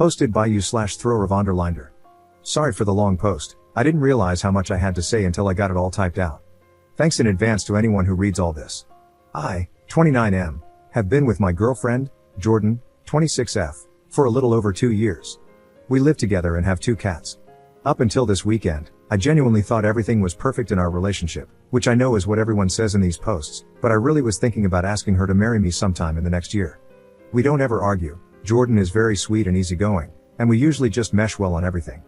Posted by you/Thrower von der Linder. Sorry for the long post, I didn't realize how much I had to say until I got it all typed out. Thanks in advance to anyone who reads all this. I, 29M, have been with my girlfriend, Jordan, 26F, for a little over 2 years. We live together and have 2 cats. Up until this weekend, I genuinely thought everything was perfect in our relationship, which I know is what everyone says in these posts, but I really was thinking about asking her to marry me sometime in the next year. We don't ever argue, Jordan is very sweet and easygoing, and we usually just mesh well on everything.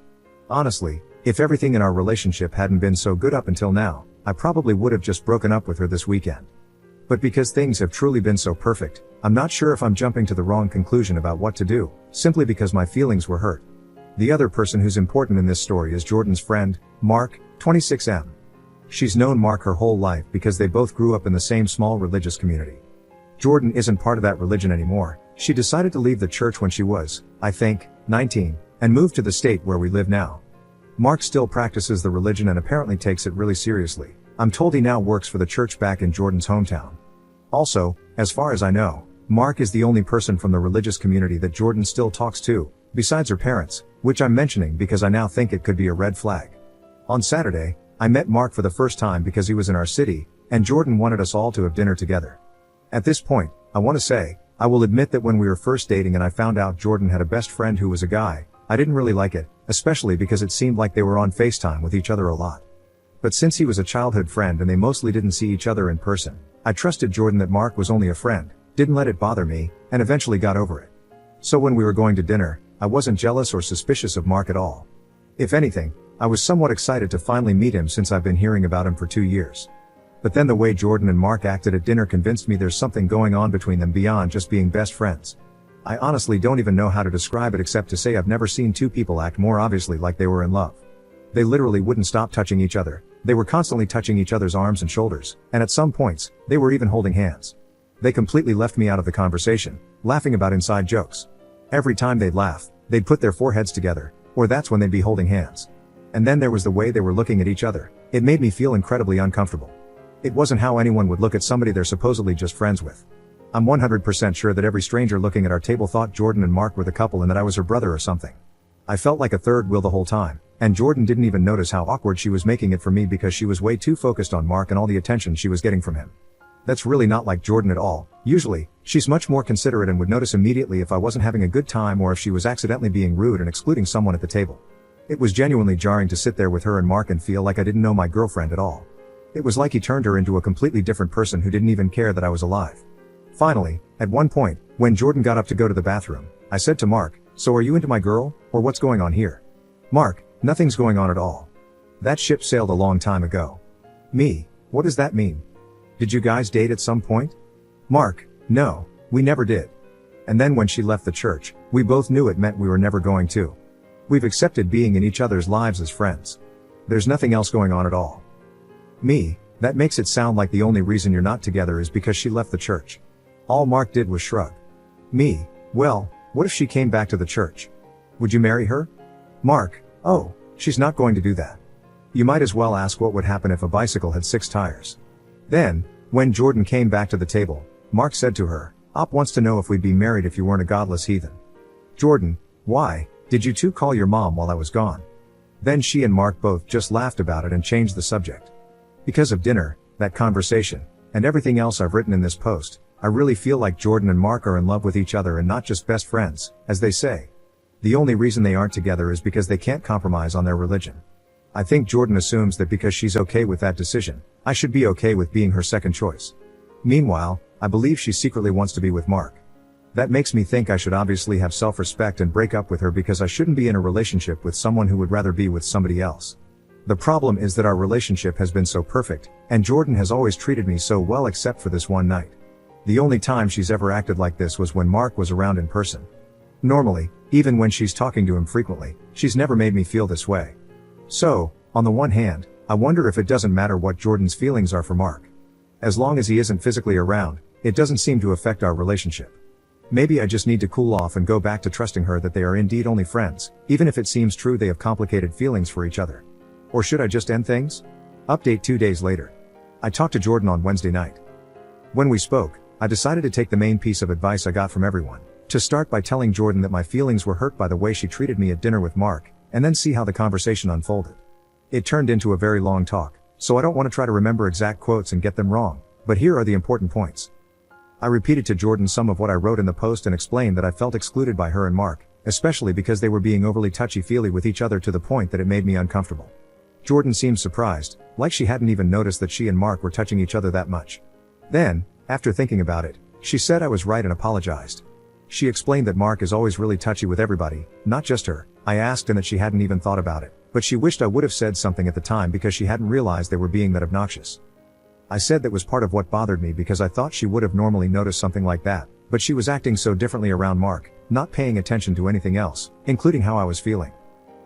Honestly, if everything in our relationship hadn't been so good up until now, I probably would have just broken up with her this weekend. But because things have truly been so perfect, I'm not sure if I'm jumping to the wrong conclusion about what to do, simply because my feelings were hurt. The other person who's important in this story is Jordan's friend, Mark, 26M. She's known Mark her whole life because they both grew up in the same small religious community. Jordan isn't part of that religion anymore. She decided to leave the church when she was, I think, 19, and moved to the state where we live now. Mark still practices the religion and apparently takes it really seriously. I'm told he now works for the church back in Jordan's hometown. Also, as far as I know, Mark is the only person from the religious community that Jordan still talks to, besides her parents, which I'm mentioning because I now think it could be a red flag. On Saturday, I met Mark for the first time because he was in our city, and Jordan wanted us all to have dinner together. At this point, I want to say, I will admit that when we were first dating and I found out Jordan had a best friend who was a guy, I didn't really like it, especially because it seemed like they were on FaceTime with each other a lot. But since he was a childhood friend and they mostly didn't see each other in person, I trusted Jordan that Mark was only a friend, didn't let it bother me, and eventually got over it. So when we were going to dinner, I wasn't jealous or suspicious of Mark at all. If anything, I was somewhat excited to finally meet him since I've been hearing about him for 2 years. But then the way Jordan and Mark acted at dinner convinced me there's something going on between them beyond just being best friends. I honestly don't even know how to describe it except to say I've never seen 2 people act more obviously like they were in love. They literally wouldn't stop touching each other, they were constantly touching each other's arms and shoulders, and at some points, they were even holding hands. They completely left me out of the conversation, laughing about inside jokes. Every time they'd laugh, they'd put their foreheads together, or that's when they'd be holding hands. And then there was the way they were looking at each other. It made me feel incredibly uncomfortable. It wasn't how anyone would look at somebody they're supposedly just friends with. I'm 100% sure that every stranger looking at our table thought Jordan and Mark were the couple and that I was her brother or something. I felt like a third wheel the whole time, and Jordan didn't even notice how awkward she was making it for me because she was way too focused on Mark and all the attention she was getting from him. That's really not like Jordan at all. Usually, she's much more considerate and would notice immediately if I wasn't having a good time or if she was accidentally being rude and excluding someone at the table. It was genuinely jarring to sit there with her and Mark and feel like I didn't know my girlfriend at all. It was like he turned her into a completely different person who didn't even care that I was alive. Finally, at one point, when Jordan got up to go to the bathroom, I said to Mark, "So are you into my girl, or what's going on here?" Mark, "Nothing's going on at all. That ship sailed a long time ago." Me, "What does that mean? Did you guys date at some point?" Mark, "No, we never did. And then when she left the church, we both knew it meant we were never going to. We've accepted being in each other's lives as friends. There's nothing else going on at all." Me, "That makes it sound like the only reason you're not together is because she left the church." All Mark did was shrug. Me, "Well, what if she came back to the church? Would you marry her?" Mark, "Oh, she's not going to do that. You might as well ask what would happen if a bicycle had 6 tires." Then, when Jordan came back to the table, Mark said to her, "Op wants to know if we'd be married if you weren't a godless heathen." Jordan, "Why, did you two call your mom while I was gone?" Then she and Mark both just laughed about it and changed the subject. Because of dinner, that conversation, and everything else I've written in this post, I really feel like Jordan and Mark are in love with each other and not just best friends, as they say. The only reason they aren't together is because they can't compromise on their religion. I think Jordan assumes that because she's okay with that decision, I should be okay with being her second choice. Meanwhile, I believe she secretly wants to be with Mark. That makes me think I should obviously have self-respect and break up with her because I shouldn't be in a relationship with someone who would rather be with somebody else. The problem is that our relationship has been so perfect, and Jordan has always treated me so well except for this one night. The only time she's ever acted like this was when Mark was around in person. Normally, even when she's talking to him frequently, she's never made me feel this way. So, on the one hand, I wonder if it doesn't matter what Jordan's feelings are for Mark. As long as he isn't physically around, it doesn't seem to affect our relationship. Maybe I just need to cool off and go back to trusting her that they are indeed only friends, even if it seems true they have complicated feelings for each other. Or should I just end things? Update 2 days later. I talked to Jordan on Wednesday night. When we spoke, I decided to take the main piece of advice I got from everyone. To start by telling Jordan that my feelings were hurt by the way she treated me at dinner with Mark, and then see how the conversation unfolded. It turned into a very long talk, so I don't want to try to remember exact quotes and get them wrong, but here are the important points. I repeated to Jordan some of what I wrote in the post and explained that I felt excluded by her and Mark, especially because they were being overly touchy-feely with each other to the point that it made me uncomfortable. Jordan seemed surprised, like she hadn't even noticed that she and Mark were touching each other that much. Then, after thinking about it, she said I was right and apologized. She explained that Mark is always really touchy with everybody, not just her. I asked and that she hadn't even thought about it, but she wished I would have said something at the time because she hadn't realized they were being that obnoxious. I said that was part of what bothered me because I thought she would have normally noticed something like that, but she was acting so differently around Mark, not paying attention to anything else, including how I was feeling.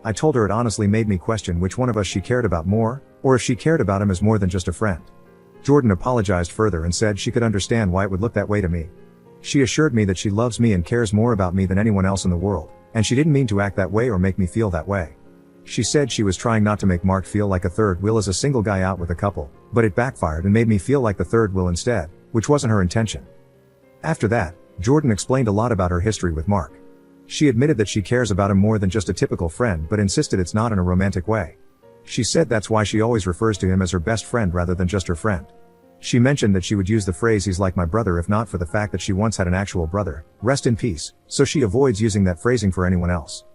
I told her it honestly made me question which one of us she cared about more, or if she cared about him as more than just a friend. Jordan apologized further and said she could understand why it would look that way to me. She assured me that she loves me and cares more about me than anyone else in the world, and she didn't mean to act that way or make me feel that way. She said she was trying not to make Mark feel like a third wheel as a single guy out with a couple, but it backfired and made me feel like the third wheel instead, which wasn't her intention. After that, Jordan explained a lot about her history with Mark. She admitted that she cares about him more than just a typical friend but insisted it's not in a romantic way. She said that's why she always refers to him as her best friend rather than just her friend. She mentioned that she would use the phrase "he's like my brother" if not for the fact that she once had an actual brother, rest in peace, so she avoids using that phrasing for anyone else.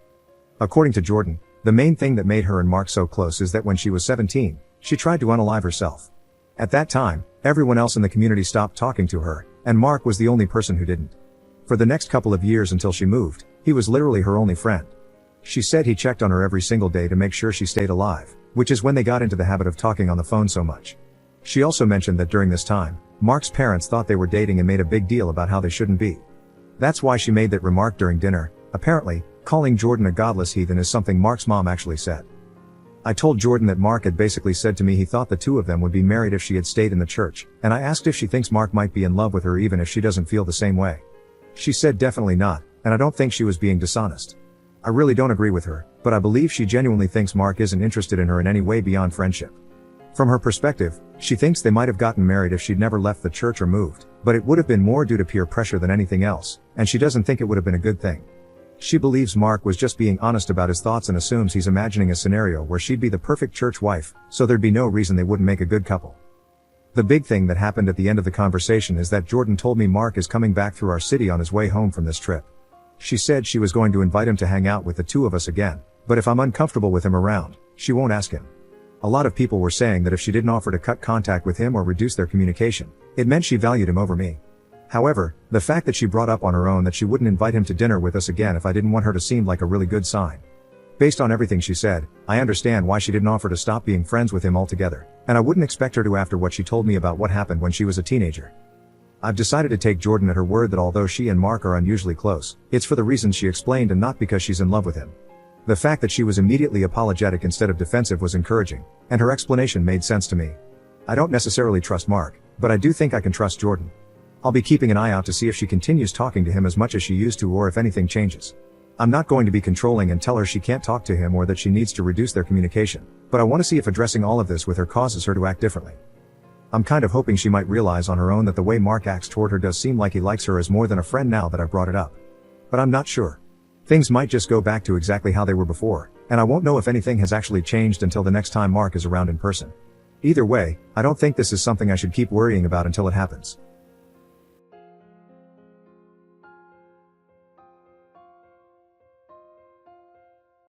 According to Jordan, the main thing that made her and Mark so close is that when she was 17, she tried to unalive herself. At that time, everyone else in the community stopped talking to her, and Mark was the only person who didn't. For the next couple of years until she moved, he was literally her only friend. She said he checked on her every single day to make sure she stayed alive, which is when they got into the habit of talking on the phone so much. She also mentioned that during this time, Mark's parents thought they were dating and made a big deal about how they shouldn't be. That's why she made that remark during dinner. Apparently, calling Jordan a godless heathen is something Mark's mom actually said. I told Jordan that Mark had basically said to me he thought the two of them would be married if she had stayed in the church, and I asked if she thinks Mark might be in love with her even if she doesn't feel the same way. She said definitely not, and I don't think she was being dishonest. I really don't agree with her, but I believe she genuinely thinks Mark isn't interested in her in any way beyond friendship. From her perspective, she thinks they might have gotten married if she'd never left the church or moved, but it would have been more due to peer pressure than anything else, and she doesn't think it would have been a good thing. She believes Mark was just being honest about his thoughts and assumes he's imagining a scenario where she'd be the perfect church wife, so there'd be no reason they wouldn't make a good couple. The big thing that happened at the end of the conversation is that Jordan told me Mark is coming back through our city on his way home from this trip. She said she was going to invite him to hang out with the two of us again, but if I'm uncomfortable with him around, she won't ask him. A lot of people were saying that if she didn't offer to cut contact with him or reduce their communication, it meant she valued him over me. However, the fact that she brought up on her own that she wouldn't invite him to dinner with us again if I didn't want her to seemed like a really good sign. Based on everything she said, I understand why she didn't offer to stop being friends with him altogether, and I wouldn't expect her to after what she told me about what happened when she was a teenager. I've decided to take Jordan at her word that although she and Mark are unusually close, it's for the reasons she explained and not because she's in love with him. The fact that she was immediately apologetic instead of defensive was encouraging, and her explanation made sense to me. I don't necessarily trust Mark, but I do think I can trust Jordan. I'll be keeping an eye out to see if she continues talking to him as much as she used to or if anything changes. I'm not going to be controlling and tell her she can't talk to him or that she needs to reduce their communication, but I want to see if addressing all of this with her causes her to act differently. I'm kind of hoping she might realize on her own that the way Mark acts toward her does seem like he likes her as more than a friend now that I've brought it up. But I'm not sure. Things might just go back to exactly how they were before, and I won't know if anything has actually changed until the next time Mark is around in person. Either way, I don't think this is something I should keep worrying about until it happens.